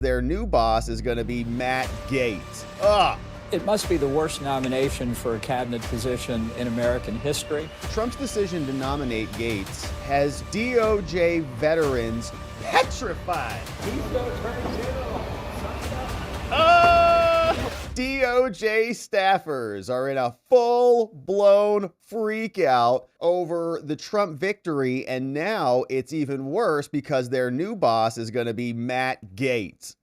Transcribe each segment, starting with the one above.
Their new boss is going to be Matt Gaetz. Ugh. It must be the worst nomination for a cabinet position in American history. Trump's decision to nominate Gaetz has DOJ veterans petrified. He's going to turn general. DOJ staffers are in a full-blown freakout over the Trump victory, and now it's even worse because their new boss is going to be Matt Gaetz.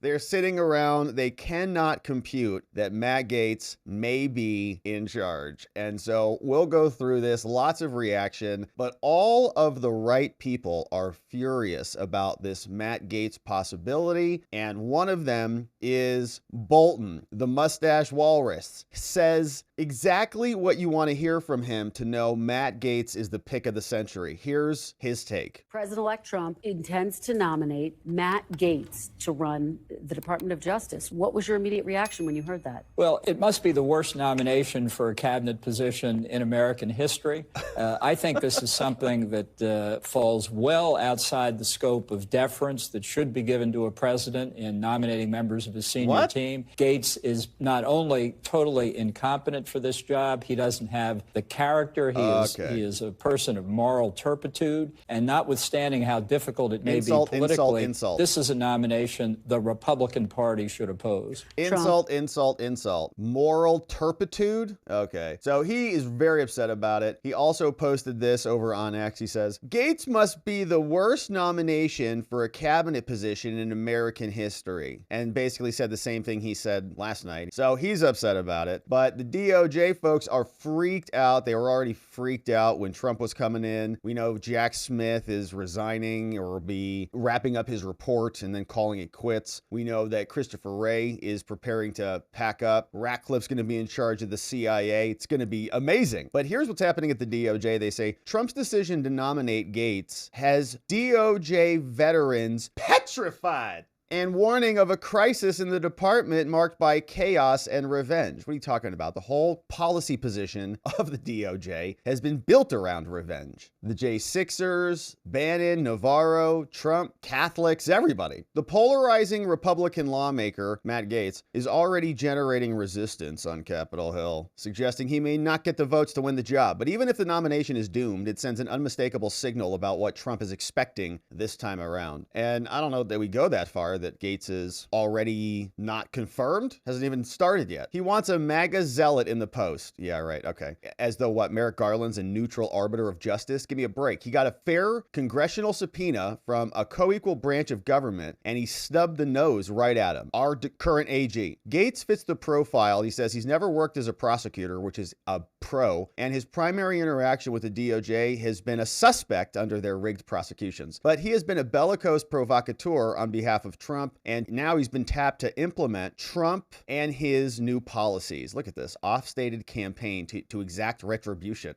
They're sitting around. They cannot compute that Matt Gaetz may be in charge. And so we'll go through this, lots of reaction, but all of the right people are furious about this Matt Gaetz possibility. And one of them is Bolton, the mustache walrus, says exactly what you want to hear from him to know Matt Gaetz is the pick of the century. Here's his take. President-elect Trump intends to nominate Matt Gaetz to run the Department of Justice. What was your immediate reaction when you heard that? Well, it must be the worst nomination for a cabinet position in American history. I think this is something that falls well outside the scope of deference that should be given to a president in nominating members of his senior team. Gaetz is not only totally incompetent for this job, he doesn't have the character. He is a person of moral turpitude, and notwithstanding how difficult it may be politically, this is a nomination the Republican Party should oppose. Insult. Moral turpitude? Okay. So he is very upset about it. He also posted this over on X. He says, Gaetz must be the worst nomination for a cabinet position in American history. And basically said the same thing he said last night. So he's upset about it. But the DOJ folks are freaked out. They were already freaked out when Trump was coming in. We know Jack Smith is resigning or will be wrapping up his report and then calling it quits. We know that Christopher Wray is preparing to pack up. Ratcliffe's going to be in charge of the CIA. It's going to be amazing. But here's what's happening at the DOJ. They say Trump's decision to nominate Gaetz has DOJ veterans petrified and warning of a crisis in the department marked by chaos and revenge. What are you talking about? The whole policy position of the DOJ has been built around revenge. The J6ers, Bannon, Navarro, Trump, Catholics, everybody. The polarizing Republican lawmaker, Matt Gaetz, is already generating resistance on Capitol Hill, suggesting he may not get the votes to win the job. But even if the nomination is doomed, it sends an unmistakable signal about what Trump is expecting this time around. And I don't know that we go that far, that Gaetz is already not confirmed, hasn't even started yet. He wants a MAGA zealot in the post. Yeah, right. Okay. As though what, Merrick Garland's a neutral arbiter of justice? Give me a break. He got a fair congressional subpoena from a co-equal branch of government, and he snubbed the nose right at him. Our current AG. Gaetz fits the profile. He says he's never worked as a prosecutor, which is a pro, and his primary interaction with the DOJ has been a suspect under their rigged prosecutions. But he has been a bellicose provocateur on behalf of Trump, and now he's been tapped to implement Trump and his new policies. Look at this, off-stated campaign to exact retribution.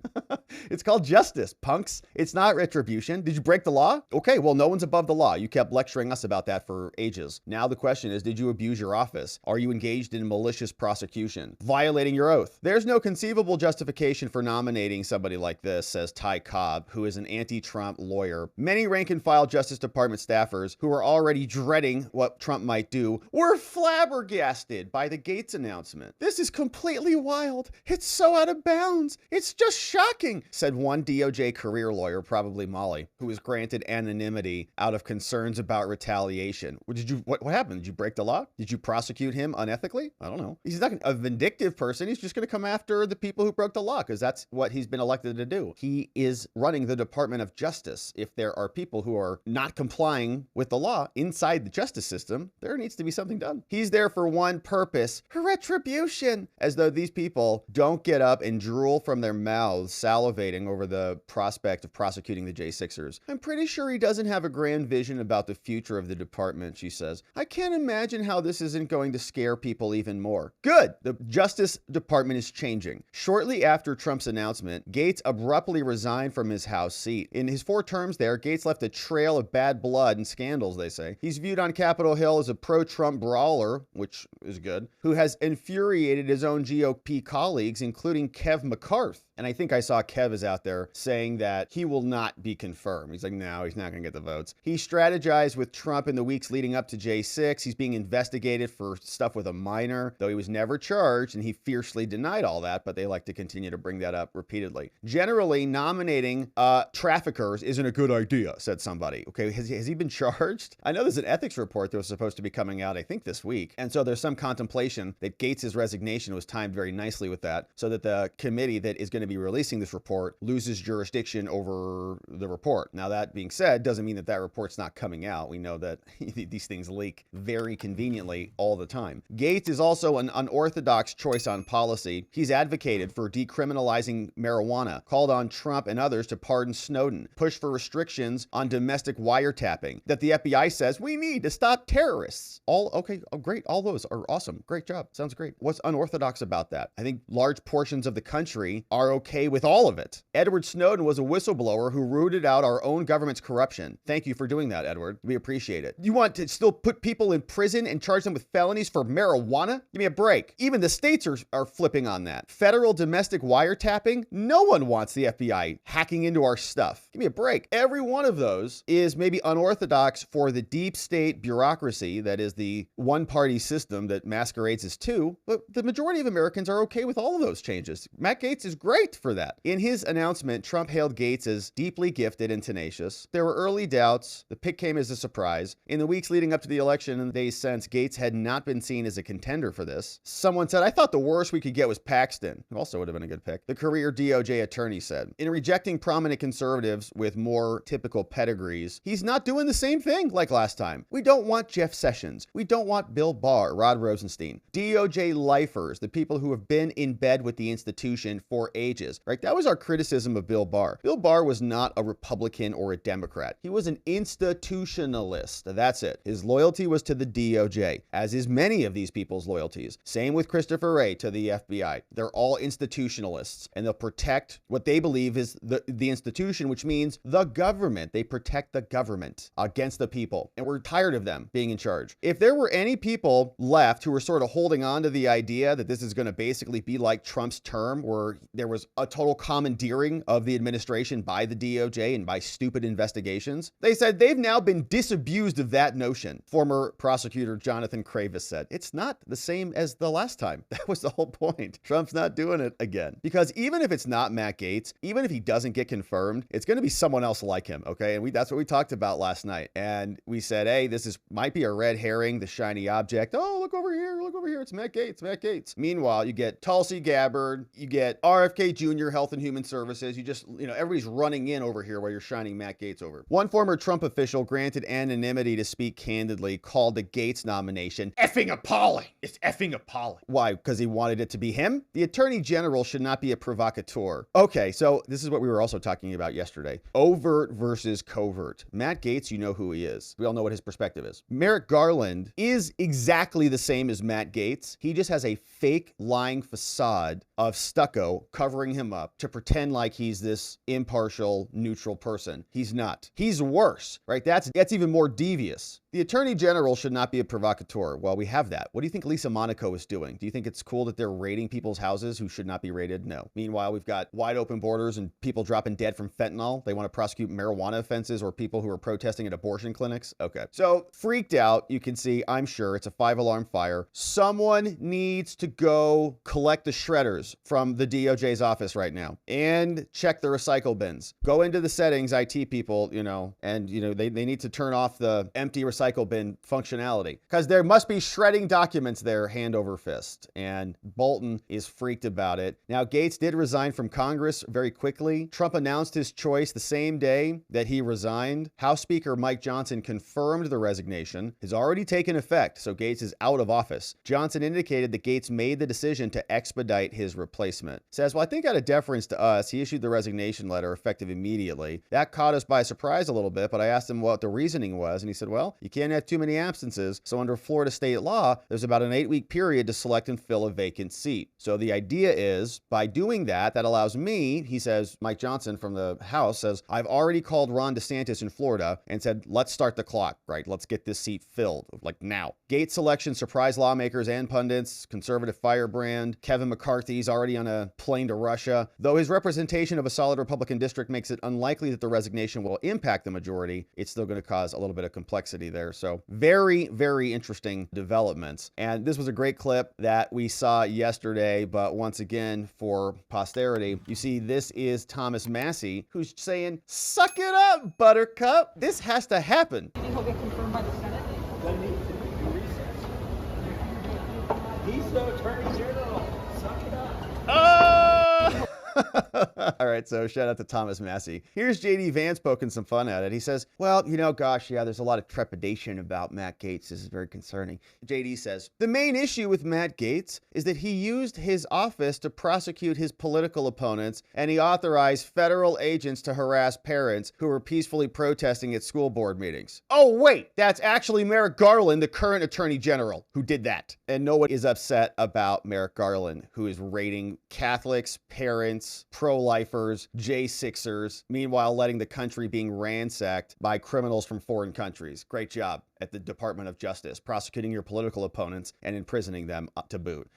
It's called justice, punks. It's not retribution. Did you break the law? Okay, well, no one's above the law. You kept lecturing us about that for ages. Now the question is, did you abuse your office? Are you engaged in malicious prosecution? Violating your oath? There's no conceivable justification for nominating somebody like this, says Ty Cobb, who is an anti-Trump lawyer. Many rank-and-file Justice Department staffers who are already dreading what Trump might do were flabbergasted by the Gaetz announcement. This is completely wild. It's so out of bounds. It's just shocking, said one DOJ career lawyer, probably Molly, who was granted anonymity out of concerns about retaliation. What happened? Did you break the law? Did you prosecute him unethically? I don't know. He's not a vindictive person. He's just going to come after the people who broke the law because that's what he's been elected to do. He is running the Department of Justice. If there are people who are not complying with the law inside the justice system, there needs to be something done. He's there for one purpose, retribution, as though these people don't get up and drool from their mouths, salivating over the prospect of prosecuting the J6ers. I'm pretty sure he doesn't have a grand vision about the future of the department, she says. I can't imagine how this isn't going to scare people even more. Good. The Justice Department is changing. Shortly Shortly after Trump's announcement, Gaetz abruptly resigned from his House seat. In his 4 terms there, Gaetz left a trail of bad blood and scandals, they say. He's viewed on Capitol Hill as a pro-Trump brawler, which is good, who has infuriated his own GOP colleagues, including Kev McCarthy. And I think I saw Kev is out there saying that he will not be confirmed. He's like, no, he's not going to get the votes. He strategized with Trump in the weeks leading up to J6. He's being investigated for stuff with a minor, though he was never charged, and he fiercely denied all that, but they like to continue to bring that up repeatedly. Generally, nominating traffickers isn't a good idea, said somebody. Okay, has he been charged? I know there's an ethics report that was supposed to be coming out, I think, this week. And so there's some contemplation that Gaetz' resignation was timed very nicely with that, so that the committee that is going to be releasing this report loses jurisdiction over the report. Now, that being said, doesn't mean that that report's not coming out. We know that these things leak very conveniently all the time. Gaetz is also an unorthodox choice on policy. He's advocated for decriminalizing marijuana, called on Trump and others to pardon Snowden, pushed for restrictions on domestic wiretapping that the FBI says we need to stop terrorists. Great. All those are awesome. Great job. Sounds great. What's unorthodox about that? I think large portions of the country are okay with all of it. Edward Snowden was a whistleblower who rooted out our own government's corruption. Thank you for doing that, Edward. We appreciate it. You want to still put people in prison and charge them with felonies for marijuana? Give me a break. Even the states are flipping on that. Federal domestic wiretapping? No one wants the FBI hacking into our stuff. Give me a break. Every one of those is maybe unorthodox for the deep state bureaucracy, that is the one-party system that masquerades as two, but the majority of Americans are okay with all of those changes. Matt Gaetz is great for that. In his announcement, Trump hailed Gaetz as deeply gifted and tenacious. There were early doubts. The pick came as a surprise. In the weeks leading up to the election and the days since, Gaetz had not been seen as a contender for this. Someone said, I thought the worst we could get was Paxton, who also would have been a good pick. The career DOJ attorney said. In rejecting prominent conservatives with more typical pedigrees, he's not doing the same thing like last time. We don't want Jeff Sessions. We don't want Bill Barr, Rod Rosenstein. DOJ lifers, the people who have been in bed with the institution for ages, right? That was our criticism of Bill Barr. Bill Barr was not a Republican or a Democrat. He was an institutionalist. That's it. His loyalty was to the DOJ, as is many of these people's loyalties. Same with Christopher Wray to the FBI. They're all institutionalists, and they'll protect what they believe is the institution, which means the government. They protect the government against the people, and we're tired of them being in charge. If there were any people left who were sort of holding on to the idea that this is going to basically be like Trump's term, where there was a total commandeering of the administration by the DOJ and by stupid investigations, they said they've now been disabused of that notion. Former prosecutor Jonathan Kravis said, it's not the same as the last time. That was the whole point. Trump's not doing it again. Because even if it's not Matt Gaetz, even if he doesn't get confirmed, it's going to be someone else like him, okay? And that's what we talked about last night. And we said, hey, might be a red herring, the shiny object. Oh, look over here, it's Matt Gaetz. Meanwhile, you get Tulsi Gabbard, you get RFK Jr., Health and Human Services. Everybody's running in over here while you're shining Matt Gaetz over. One former Trump official granted anonymity to speak candidly called the Gaetz nomination effing appalling. It's effing appalling. Why? Because he wanted it to be him? The Attorney General should not be a provocateur. Okay, so this is what we were also talking about yesterday. Overt versus covert. Matt Gaetz, you know who he is. We all know what his perspective is. Merrick Garland is exactly the same as Matt Gaetz. He just has a fake lying facade of stucco covering him up to pretend like he's this impartial, neutral person. He's not. He's worse, right? That's even more devious. The Attorney General should not be a provocateur. Well, we have that. What do you think Lisa Monaco is doing? Do you think it's cool that they're raiding people's houses who should not be raided? No. Meanwhile, we've got wide open borders and people dropping dead from fentanyl. They want to prosecute marijuana offenses or people who are protesting at abortion clinics. Okay. So freaked out, you can see, I'm sure it's a 5-alarm fire. Someone needs to go collect the shredders from the DOJ's office right now and check the recycle bins. Go into the settings, IT people, and they need to turn off the empty recycle bin functionality, because there must be shredding documents there hand over fist, and Bolton is freaked about it. Now, Gaetz did resign from Congress very quickly. Trump announced his choice the same day that he resigned. House Speaker Mike Johnson confirmed the resignation has already taken effect, so Gaetz is out of office. Johnson indicated that Gaetz made the decision to expedite his replacement. Says, well, I think out of deference to us, he issued the resignation letter effective immediately. That caught us by surprise a little bit, but I asked him what the reasoning was, and he said, well, you can't have too many absences, so under Florida state law, there's about an 8-week period to select and fill a vacant seat. So the idea is, by doing that, that allows me, he says, Mike Johnson from the House says, I've already called Ron DeSantis in Florida and said, let's start the clock, right? Let's get this seat filled, like now. Gaetz' selection surprised lawmakers and pundits, conservative firebrand. Kevin McCarthy's already on a plane to Russia. Though his representation of a solid Republican district makes it unlikely that the resignation will impact the majority, it's still going to cause a little bit of complexity there. So very, very interesting developments. And this was a great clip that we saw yesterday, but once again, for posterity, you see this is Thomas Massie, who's saying, suck it up, Buttercup. This has to happen. Do you think he'll get confirmed by the Senate? Then needs to be recessed. He's the Attorney General. Suck it up. All right, so shout out to Thomas Massie. Here's J.D. Vance poking some fun at it. He says, well, gosh, yeah, there's a lot of trepidation about Matt Gaetz. This is very concerning. J.D. says, the main issue with Matt Gaetz is that he used his office to prosecute his political opponents, and he authorized federal agents to harass parents who were peacefully protesting at school board meetings. Oh, wait, that's actually Merrick Garland, the current Attorney General, who did that. And no one is upset about Merrick Garland, who is raiding Catholics, parents, pro-lifers, J6ers, meanwhile letting the country being ransacked by criminals from foreign countries. Great job at the Department of Justice, prosecuting your political opponents and imprisoning them up to boot.